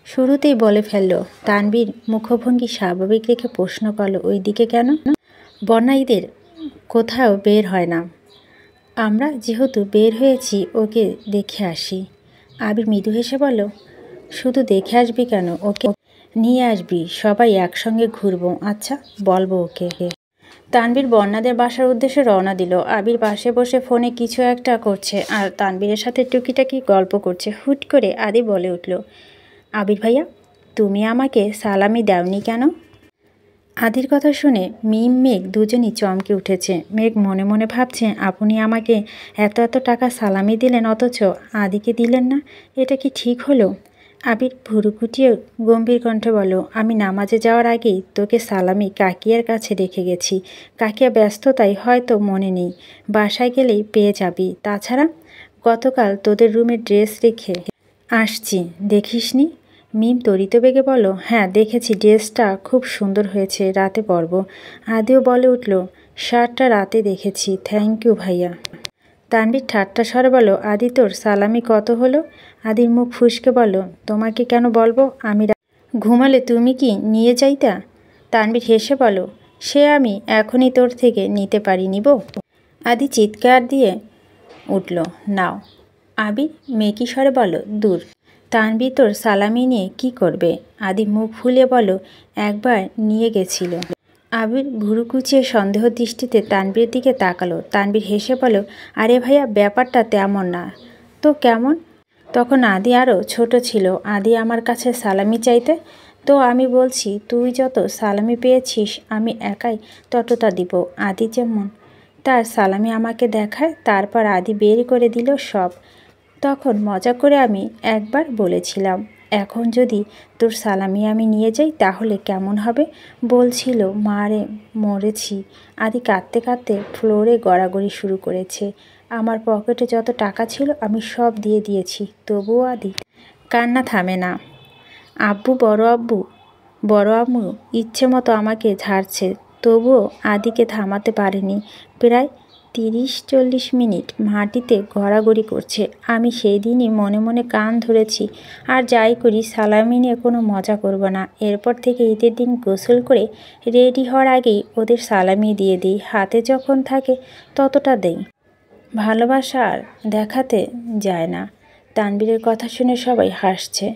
শুরুতেই বলে ফেলল। তানবীর মুখভঙ্গি স্বাভাবিক রেখে প্রশ্ন করল, ওই দিকে কেন? বন্যা ঈদের কোথাও বের হয় না, আমরা যেহেতু বের হয়েছি ওকে দেখে আসি। আবির মৃদু হেসে বলল, শুধু দেখে আসবি কেন, ওকে নিয়ে আসবি, সবাই একসঙ্গে ঘুরবো। আচ্ছা, বলবো ওকে। তানবীর বন্যাদের বাসার উদ্দেশ্যে রওনা দিল। আবির পাশে বসে ফোনে কিছু একটা করছে আর তানবীরের সাথে টুকিটাকি গল্প করছে। হুট করে আদি বলে উঠল, আবির ভাইয়া, তুমি আমাকে সালামি দাওনি কেন? আদির কথা শুনে মিম মেঘ দুজনই চমকে উঠেছে। মেঘ মনে মনে ভাবছে, আপনি আমাকে এত এত টাকা সালামি দিলেন অথচ আদিকে দিলেন না, এটা কি ঠিক হলো? আবির ভুরু কুটিয়ে গম্ভীর কণ্ঠে বলল, আমি নামাজে যাওয়ার আগেই তোকে সালামি কাকিয়ার কাছে রেখে গেছি। কাকিয়া ব্যস্ততায় হয়তো মনে নেই, বাসায় গেলেই পেয়ে যাবি। তাছাড়া গতকাল তোদের রুমে ড্রেস রেখে আসছি, দেখিসনি? মিম তরিত বেগে বলল, হ্যাঁ দেখেছি, ড্রেসটা খুব সুন্দর হয়েছে, রাতে পরব। আদিও বলে উঠল, শার্টটা রাতে দেখেছি, থ্যাংক ইউ ভাইয়া। তানবীর ঠাট্টা স্বরে বলল, আদি তোর সালামি কত হলো? আদির মুখ ফুসকে বলল, তোমাকে কেন বলবো, আমি ঘুমালে তুমি কি নিয়ে যাইতা? তানবীর হেসে বলল, সে আমি এখনই তোর থেকে নিতে পারি, নিব? আদি চিৎকার দিয়ে উঠল, নাও। আবির মেকি স্বরে বলল, দূর। তানবীর তোর সালামি নিয়ে কি করবে? আদি মুখ ফুলিয়ে বলল, একবার নিয়ে গেছিল। আবির ভুরু কুচিয়ে সন্দেহ দৃষ্টিতে তানবীরের দিকে তাকালো। তানবীর হেসে বলল, আরে ভাইয়া, ব্যাপারটা তেমন না তো। কেমন? তখন আদি আরও ছোট ছিল। আদি আমার কাছে সালামি চাইতে, তো আমি বলছি তুই যত সালামি পেয়েছিস আমি একাই ততটা দিব। আদি যেমন তার সালামি আমাকে দেখায়, তারপর আদি বের করে দিল সব। তখন মজা করে আমি একবার বলেছিলাম, এখন যদি তোর সালামি আমি নিয়ে যাই তাহলে কেমন হবে? বলছিল, মারে মরেছি। আদি কাঁদতে কাঁদতে ফ্লোরে গড়াগড়ি শুরু করেছে। আমার পকেটে যত টাকা ছিল আমি সব দিয়ে দিয়েছি, তবুও আদি কান্না থামে না। বড় আম্মু ইচ্ছে মতো আমাকে ঝাড়ছে, তবুও আদিকে থামাতে পারেনি। প্রায় 30-40 মিনিট মাটিতে গড়াগড়ি করছে। আমি সেই দিনই মনে মনে কান ধরেছি, আর যাই করি সালামি নিয়ে কোনো মজা করব না। এরপর থেকে ঈদের দিন গোসল করে রেডি হওয়ার আগেই ওদের সালামি দিয়ে দিই, হাতে যখন থাকে ততটা দেই। ভালোবাসা আর দেখাতে যায় না। তানবীরের কথা শুনে সবাই হাসছে।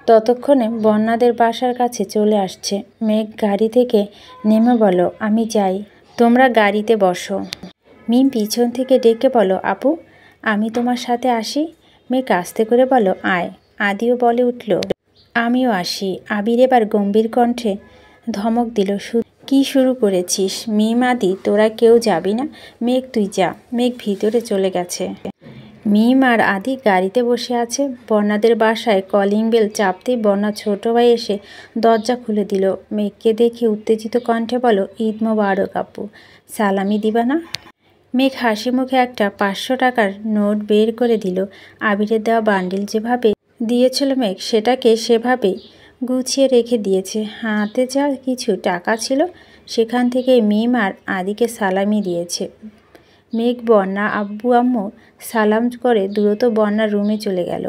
ততক্ষণে বন্যাদের বাসার কাছে চলে আসছে। মেঘ গাড়ি থেকে নেমে বলল, আমি যাই, তোমরা গাড়িতে বসো। মিম পিছন থেকে ডেকে বলো, আপু আমি তোমার সাথে আসি। মেঘ আস্তে করে বলো, আয়। আদিও বলে উঠল, আমিও আসি। আবির এবার গম্ভীর কণ্ঠে ধমক দিল, কি শুরু করেছিস? মিম আদি তোরা কেউ যাবি না? মেঘ তুই যা। মেঘ ভিতরে চলে গেছে। মিম আর আদি গাড়িতে বসে আছে। বন্যাদের বাসায় কলিং বেল চাপতেই বন্যা ছোট ভাই এসে দরজা খুলে দিল। মেঘকে দেখে উত্তেজিত কণ্ঠে বলো, ঈদ মোবারক আপু, সালামি দিবা না? মেঘ হাসি মুখে একটা 500 টাকার নোট বের করে দিল। আবিরের দেওয়া বান্ডিল যেভাবে দিয়েছিল মেঘ সেটাকে সেভাবেই গুছিয়ে রেখে দিয়েছে। হাতে যা কিছু টাকা ছিল সেখান থেকে মিম আর আদিকে সালামি দিয়েছে। মেঘ বন্যা আব্বু আম্মু সালাম করে দ্রুত বন্যার রুমে চলে গেল।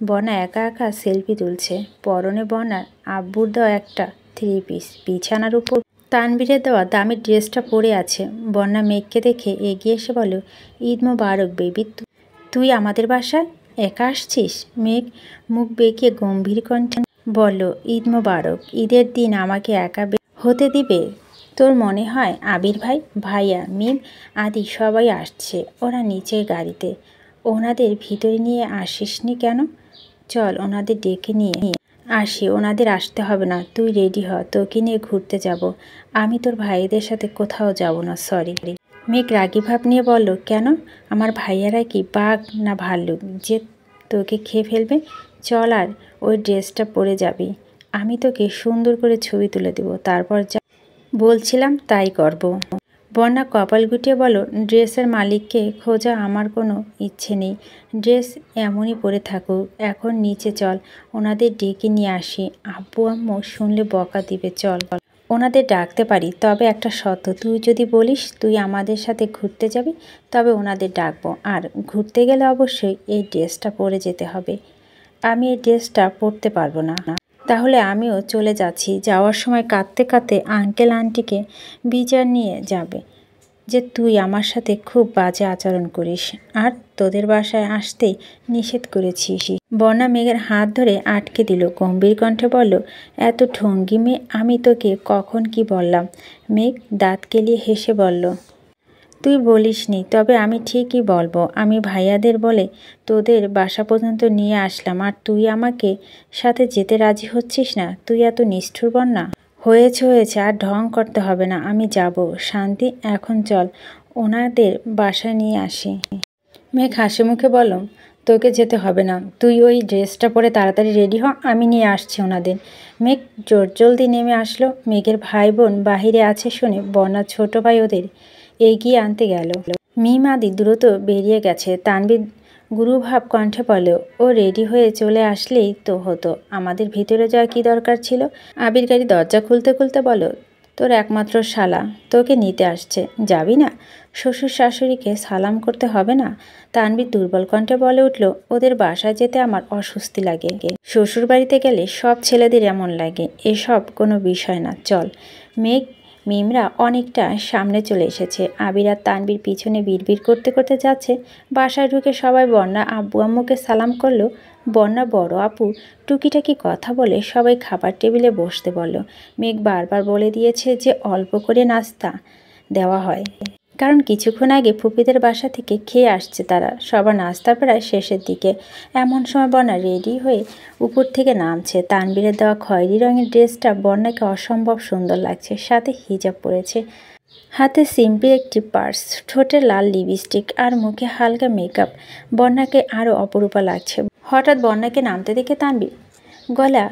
বন্যা একা একা সেলফি তুলছে। পরনে বন্যার আব্বুর দেওয়া একটা 3 পিস, বিছানার উপর তানবীরের দেওয়া দামি ড্রেসটা পরে আছে। বন্যা মেঘকে দেখে এগিয়ে এসে বলো, ঈদ মোবারক বেবি, তুই আমাদের বাসায় একা আসছিস? মেঘ মুখ বেঁকিয়ে গম্ভীর কণ্ঠে বলল, ঈদ মোবারক। ঈদের দিন আমাকে একা হতে দিবে? তোর মনে হয় আবির ভাই, ভাইয়া, মিম আদি সবাই আসছে। ওরা নিচের গাড়িতে। ওনাদের ভিতরে নিয়ে আসিসনি কেন? চল ওনাদের ডেকে নিয়ে আসি। ওনাদের আসতে হবে না, তুই রেডি হ, তোকে নিয়ে ঘুরতে যাব। আমি তোর ভাইদের সাথে কোথাও যাব না, সরি। মেঘ রাগী ভাব নিয়ে বলল, কেন? আমার ভাইয়ারা কি বাঘ না ভাল্লুক যে তোকে খেয়ে ফেলবে? চল আর ওই ড্রেসটা পরে যাবি। আমি তোকে সুন্দর করে ছবি তুলে দেব, তারপর যা বলছিলাম তাই করব। বন্যা কপাল গুটিয়ে বলো, ড্রেসের মালিককে খোঁজা আমার কোনো ইচ্ছে নেই। ড্রেস এমনই পরে থাকুক। এখন নিচে চল, ওনাদের ডেকে নিয়ে আসি। আব্বু আম্মু শুনলে বকা দিবে। চল ওনাদের ডাকতে পারি, তবে একটা শর্ত, তুই যদি বলিস তুই আমাদের সাথে ঘুরতে যাবি তবে ওনাদের ডাকবো। আর ঘুরতে গেলে অবশ্যই এই ড্রেসটা পরে যেতে হবে। আমি এই ড্রেসটা পরতে পারবো না। তাহলে আমিও চলে যাচ্ছি। যাওয়ার সময় কাঁদতে কাঁদতে আঙ্কেল আন্টিকে বিচার নিয়ে যাবে যে তুই আমার সাথে খুব বাজে আচরণ করিস আর তোদের বাসায় আসতেই নিষেধ করেছিস। বন্যা মেঘের হাত ধরে আটকে দিল। গম্ভীর কণ্ঠে বলল, এত ঠঙ্গি মেয়ে, আমি তোকে কখন কি বললাম? মেঘ দাঁত কেলিয়ে হেসে বলল, তুই বলিসনি, তবে আমি ঠিকই বলবো। আমি ভাইয়াদের বলে তোদের বাসা পর্যন্ত নিয়ে আসলাম আর তুই আমাকে সাথে যেতে রাজি হচ্ছিস না? তুই এত নিষ্ঠুর বন্যা। হয়েছে, আর ঢং করতে হবে না, আমি যাব। শান্তি, এখন চল ওনাদের বাসায় নিয়ে আসি। মেঘ হাসি মুখে বলল, তোকে যেতে হবে না, তুই ওই ড্রেসটা পরে তাড়াতাড়ি রেডি হ, আমি নিয়ে আসছি ওনাদের। মেঘ জলদি নেমে আসলো। মেঘের ভাই বোন বাহিরে আছে শুনে বন্যা ছোট ভাই ওদের এগিয়ে আনতে গেল। মিম আদি দ্রুত বেরিয়ে গেছে। তানবীর গুরুভাব কণ্ঠে বলে, ও রেডি হয়ে চলে আসলেই তো হতো, আমাদের ভিতরে যাওয়ার কী দরকার ছিল? আবির গাড়ি দরজা খুলতে খুলতে বলো, তোর একমাত্র শালা তোকে নিতে আসছে, যাবি না? শ্বশুর শাশুড়িকে সালাম করতে হবে না? তানবীর দুর্বল কণ্ঠে বলে উঠল, ওদের বাসায় যেতে আমার অস্বস্তি লাগে। শ্বশুর বাড়িতে গেলে সব ছেলেদের এমন লাগে, এসব কোনো বিষয় না, চল। মেঘ মিমরা অনেকটা সামনে চলে এসেছে। আবির আর তানবীর পিছনে বিড়বিড় করতে করতে যাচ্ছে। বাসায় ঢুকে সবাই বন্যা আব্বু আম্মুকে সালাম করলো। বন্যা বড় আপু টুকিটাকি কথা বলে সবাই খাবার টেবিলে বসতে বলল। মেঘ বারবার বলে দিয়েছে যে অল্প করে নাস্তা দেওয়া হয়, কারণ কিছুক্ষণ আগে ফুপিদের বাসা থেকে খেয়ে আসছে তারা। সবার নাস্তা প্রায় শেষের দিকে। এমন সময় বন্যা রেডি হয়ে উপর থেকে নামছে। তানবীরের দেওয়া খয়েরি রঙের ড্রেসটা বন্যাকে অসম্ভব সুন্দর লাগছে, সাথে হিজাব পরেছে। হাতে সিম্পল একটি পার্স, ঠোঁটে লাল লিপস্টিক আর মুখে হালকা মেকআপ বন্যাকে আরও অপরূপা লাগছে। হঠাৎ বন্যাকে নামতে দেখে তানবীর গলা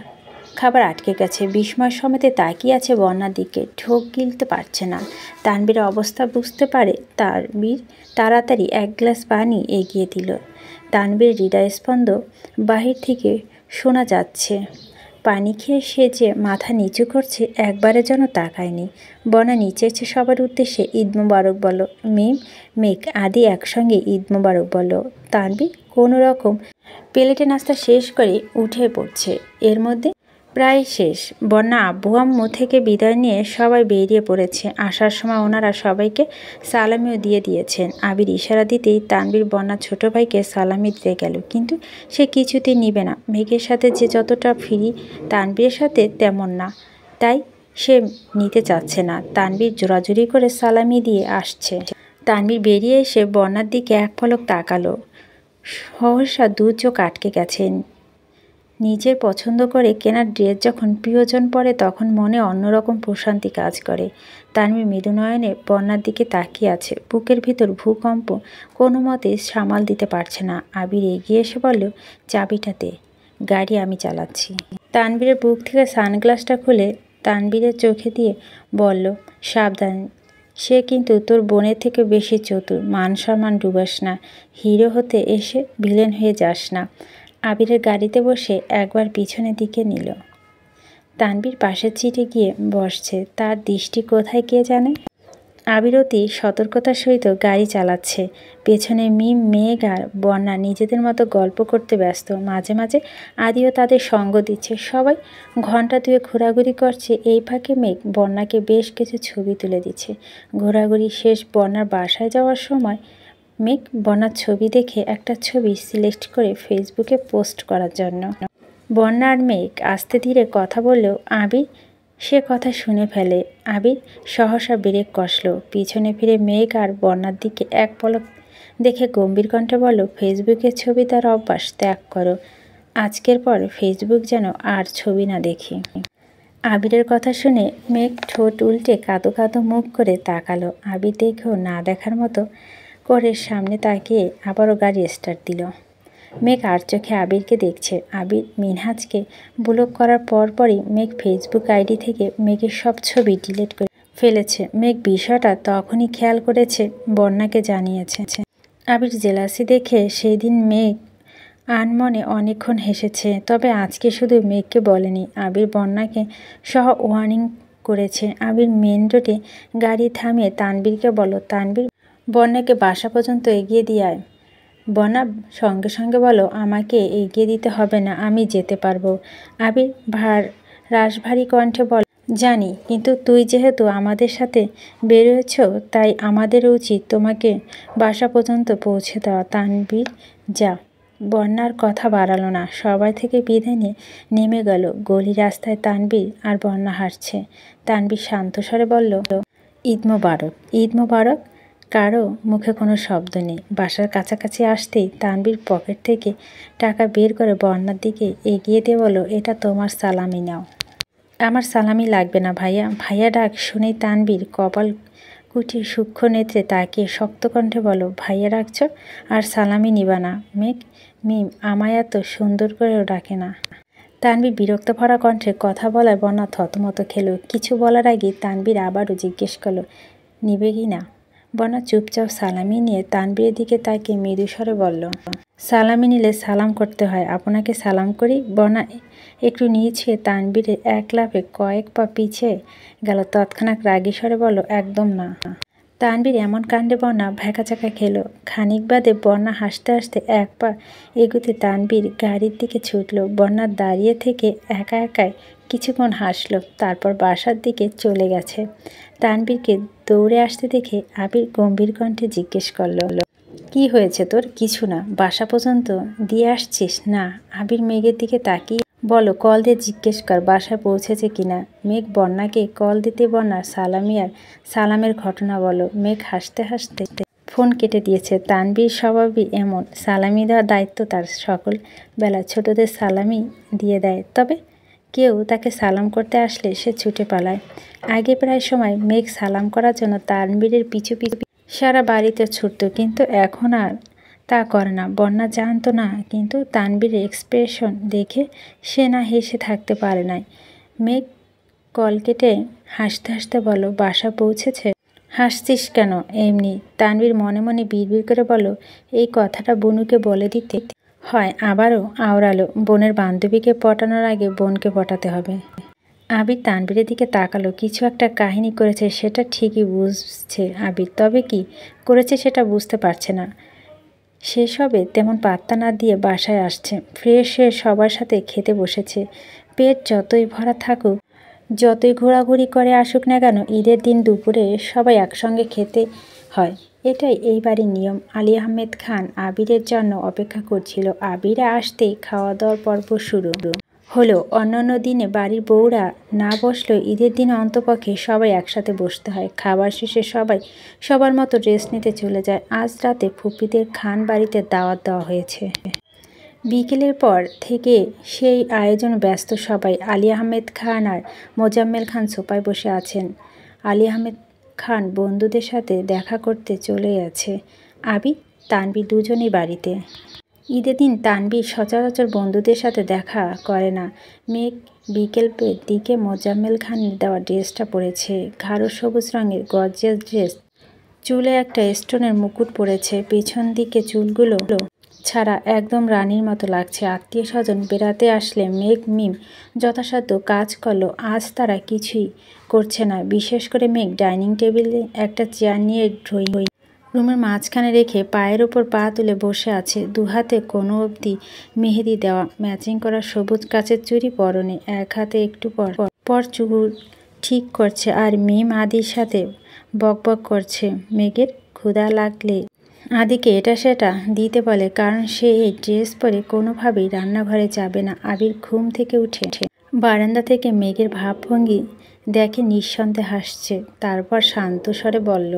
খাবার আটকে গেছে। বিস্ময় সমেতে তাকিয়ে আছে বন্যার দিকে, ঢোক গিলতে পারছে না। তানবীরের অবস্থা বুঝতে পারে তানবীর তাড়াতাড়ি এক গ্লাস পানি এগিয়ে দিল। তানবীর হৃদয়স্পন্দ বাহির থেকে শোনা যাচ্ছে। পানি খেয়ে সে যে মাথা নিচু করছে একবারের জন্য তাকায়নি। বন্যা নিচে এসে সবার উদ্দেশ্যে ঈদ মোবারক বলো। মিম, মেঘ আদি একসঙ্গে ঈদ মোবারক বলো। তানবীর কোনো রকম প্লেটে নাস্তা শেষ করে উঠে পড়ছে। এর মধ্যে প্রায় শেষ। বন্যা আব্বু আম্মু থেকে বিদায় নিয়ে সবাই বেরিয়ে পড়েছে। আসার সময় ওনারা সবাইকে সালামিও দিয়ে দিয়েছেন। আবির ইশারা দিতেই তানবীর বন্যা ছোট ভাইকে সালামি দিতে গেল, কিন্তু সে কিছুতেই নিবে না। মেঘের সাথে যে যতটা ফ্রি তানবীরের সাথে তেমন না, তাই সে নিতে চাচ্ছে না। তানবীর জোরাজুরি করে সালামি দিয়ে আসছে। তানবীর বেরিয়ে এসে বন্যার দিকে এক পলক তাকালো। সহসা দু চোখ আটকে গেছেন। নিজের পছন্দ করে কেনার ড্রেস যখন প্রিয়জন পরে তখন মনে অন্যরকম প্রশান্তি কাজ করে। তানভীর মৃদুনয়নে বন্যার দিকে তাকিয়ে আছে। বুকের ভিতর ভূকম্প কোনো মতে সামাল দিতে পারছে না। আবির এগিয়ে এসে বলল, চাবিটা দে, গাড়ি আমি চালাচ্ছি। তানভীরের বুক থেকে সানগ্লাসটা খুলে তানভীরের চোখে দিয়ে বলল, সাবধান, সে কিন্তু তোর বোনের থেকে বেশি চতুর। মান সম্মান ডুবাস না, হিরো হতে এসে ভিলেন হয়ে যাস না। আবিরের গাড়িতে বসে একবার পিছনের দিকে নিল। তানভীর পাশের সিটে গিয়ে বসছে। তার দৃষ্টি কোথায় কে জানে। আবির অতি সতর্কতার সহিত গাড়ি চালাচ্ছে। পেছনে মিম, মেঘ আর বন্যা নিজেদের মতো গল্প করতে ব্যস্ত। মাঝে মাঝে আদিও তাদের সঙ্গ দিচ্ছে। সবাই ঘন্টা দুয়ে ঘোরাঘুরি করছে। এই ফাঁকে মেঘ বন্যাকে বেশ কিছু ছবি তুলে দিচ্ছে। ঘোরাঘুরি শেষ বন্যার বাসায় যাওয়ার সময় মেঘ বন্যার ছবি দেখে একটা ছবি সিলেক্ট করে ফেসবুকে পোস্ট করার জন্য। বন্যা আর মেঘ আস্তে ধীরে কথা বললেও আবির সে কথা শুনে ফেলে। আবির সহসা ব্রেক কষল। পিছনে ফিরে মেঘ আর বন্যার দিকে এক পলক দেখে গম্ভীর কণ্ঠে বলল, ফেসবুকের ছবি তার অভ্যাস ত্যাগ করো। আজকের পর ফেসবুক যেন আর ছবি না দেখি। আবিরের কথা শুনে মেঘ ঠোঁট উল্টে কাঁদো কাঁদো মুখ করে তাকালো। আবির দেখেও না দেখার মতো করে সামনে তাকিয়ে আবারও গাড়ি স্টার্ট দিল। মেঘ আর চোখে আবিরকে দেখছে। আবির মিনহাজকে ব্লক করার পরপরই মেঘ ফেসবুক আইডি থেকে মেঘের সব ছবি ডিলিট করে ফেলেছে। মেঘ বিষয়টা তখনই খেয়াল করেছে, বন্যাকে জানিয়েছে। আবির জেলাসি দেখে সেই দিন মেঘ আনমনে অনেকক্ষণ হেসেছে। তবে আজকে শুধু মেঘকে বলেনি, আবির বন্যাকে সহ ওয়ার্নিং করেছে। আবির মেন রোডে গাড়ি থামিয়ে তানভীরকে বলো, তানভীর বন্যাকে বাসা পর্যন্ত এগিয়ে দিয়ে আয়। বন্যা সঙ্গে সঙ্গে বলো, আমাকে এগিয়ে দিতে হবে না, আমি যেতে পারবো। আবির রাশভারী কণ্ঠে বল, জানি, কিন্তু তুই যেহেতু আমাদের সাথে বেরোয়েছ তাই আমাদের উচিত তোমাকে বাসা পর্যন্ত পৌঁছে দেওয়া। তানভীর যা। বন্যার কথা বাড়ালো না। সবাই থেকে বিদায় নিয়ে নেমে গেল। গলি রাস্তায় তানভীর আর বন্যা হাঁটছে। তানভীর শান্ত স্বরে বলল, ঈদ মোবারক। ঈদ মোবারক। কারো মুখে কোনো শব্দ নেই। বাসার কাছাকাছি আসতেই তানভীর পকেট থেকে টাকা বের করে বন্যার দিকে এগিয়ে দিয়ে বলল, এটা তোমার সালামি নাও। আমার সালামি লাগবে না ভাইয়া। ভাইয়া ডাক শুনেই তানভীর কপাল কুটিয়ে সূক্ষ্ম নেত্রে তাকিয়ে শক্ত কণ্ঠে বলো, ভাইয়া ডাকছ আর সালামি নিবা না? মেঘ মিম আমায় এত সুন্দর করেও ডাকে না। তানভীর বিরক্ত ভরা কণ্ঠে কথা বলায় বন্যা থতমত খেল। কিছু বলার আগে তানভীর আবারও জিজ্ঞেস করলো, নিবে কি না? বন্যা চুপচাপ সালামি নিয়ে তানভীরের দিকে তাকিয়ে মৃদু স্বরে বলল, সালামি নিলে সালাম করতে হয়, আপনাকে সালাম করি। বন্যা একটু নিয়েছে তানভীরের এক লাফে কয়েক পা পিছিয়ে গেল। তৎক্ষণাৎ রাগী স্বরে বলল, একদম না। তানভীর এমন কাণ্ডে বন্যা ভ্যাকাচাকা খেল। খানিক বাদে বন্যা হাসতে হাসতে এক পা এগুতে তানভীর গাড়ির দিকে ছুটল। বন্যা দাঁড়িয়ে থেকে একা একাই কিছুক্ষণ হাসল, তারপর বাসার দিকে চলে গেছে। তানভীরকে দৌড়ে আসতে দেখে আবির গম্ভীর কণ্ঠে জিজ্ঞেস করল, কি হয়েছে তোর? কিছু না। বাসা পর্যন্ত দিয়ে আসছিস? না। আবির মেঘের দিকে তাকিয়ে বলো, কল দিয়ে জিজ্ঞেস কর বাসায় পৌঁছেছে কিনা। মেঘ বন্যাকে কল দিতে বন্যা সালামি আর সালামের ঘটনা বলো। মেঘ হাসতে হাসতে ফোন কেটে দিয়েছে। তানভীর স্বভাবই এমন, সালামি দেওয়ার দায়িত্ব তার। সকল বেলা ছোটদের সালামি দিয়ে দেয়, তবে কেউ তাকে সালাম করতে আসলে সে ছুটে পালায়। আগে প্রায় সময় মেঘ সালাম করার জন্য তানভীরের পিছু পিছু সারা বাড়িতে ছুটত, কিন্তু এখন আর তা করে না। বন্যা জানতো না, কিন্তু তানভীরের এক্সপ্রেশন দেখে সে না হেসে থাকতে পারে নাই। মেঘ কল কেটে হাসতে হাসতে বলো, বাসা পৌঁছেছে? হাসছিস কেন? এমনি। তানভীর মনে মনে বিড়বিড় করে বলো, এই কথাটা বনুকে বলে দিতে হয়। আবারও আওড়ালো, বোনের বান্ধবীকে পটানোর আগে বোনকে পটাতে হবে। আবির তানভীরের দিকে তাকালো। কিছু একটা কাহিনী করেছে সেটা ঠিকই বুঝছে আবির, তবে কি করেছে সেটা বুঝতে পারছে না। সেসবে তেমন পাত্তা না দিয়ে বাসায় আসছে। ফ্রেশ হয়ে সবার সাথে খেতে বসেছে। পেট যতই ভরা থাকুক, যতই ঘোরাঘুরি করে আসুক না কেন, ঈদের দিন দুপুরে সবাই একসঙ্গে খেতে হয়। এটাই এই বাড়ির নিয়ম। আলী আহমেদ খান আবিরের জন্য অপেক্ষা করছিল। আবিরে আসতেই খাওয়া দাওয়ার পর্ব শুরু হলো। অন্যান্য দিনে বাড়ির বউরা না বসলেও ঈদের দিনে অন্তপক্ষে সবাই একসাথে বসতে হয়। খাবার শেষে সবাই সবার মতো রেস্ট নিতে চলে যায়। আজ রাতে ফুপিদের খান বাড়িতে দাওয়াত দেওয়া হয়েছে। বিকেলের পর থেকে সেই আয়োজন ব্যস্ত সবাই। আলী আহমেদ খান আর মোজাম্মেল খান সোফায় বসে আছেন। আলী আহমেদ খান বন্ধুদের সাথে দেখা করতে চলে গেছে। আবি, তানভীর দুজনেই বাড়িতে। ঈদের দিন তানভীর সচরাচর বন্ধুদের সাথে দেখা করে না। মেঘ বিকেলের দিকে মোজাম্মেল খানের দেওয়া ড্রেসটা পরেছে, গাঢ় সবুজ রঙের গর্জিয়াস ড্রেস। চুলে একটা স্টোনের মুকুট পরেছে, পেছন দিকে চুলগুলো ছাড়া একদম রানীর মতো লাগছে। আত্মীয় স্বজন বেড়াতে আসলে মেঘ মিম যথাসাধ্য কাজ করলো, আজ তারা কিছুই করছে না। বিশেষ করে মেঘ ডাইনিং টেবিলে একটা চেয়ার নিয়ে ড্রয়িং রুমের মাঝখানে রেখে পায়ের ওপর পা তুলে বসে আছে, দুহাতে কোনো অবধি মেহেদি দেওয়া, ম্যাচিং করা সবুজ কাচের চুড়ি পরনে। এক হাতে একটু পর পর চুল ঠিক করছে আর মিম আদির সাথে বকবক করছে। মেঘের ক্ষুধা লাগলে আদিকে এটা সেটা দিতে বলে, কারণ সে এই ড্রেস পরে কোনোভাবেই রান্নাঘরে যাবে না। আবির ঘুম থেকে উঠে বারান্দা থেকে মেঘের ভাবভঙ্গি দেখে নিঃসন্দেহে হাসছে, তারপর শান্ত স্বরে বলল,